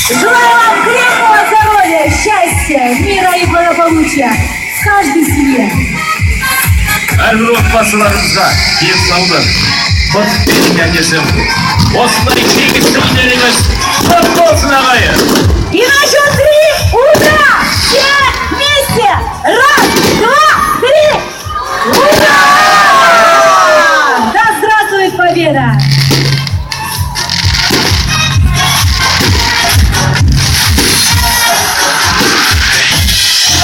Желаю вам крепкого здоровья, счастья, мира и благополучия в каждой семье. Әрбір отбасыларыңызға ел саулық, құт береке әкесім. Осындай жеңісті өнеріңіз құтты болсын ағайын. И на счет 3 ура! Все вместе! Раз, два, три! Ура! Да здравствует победа!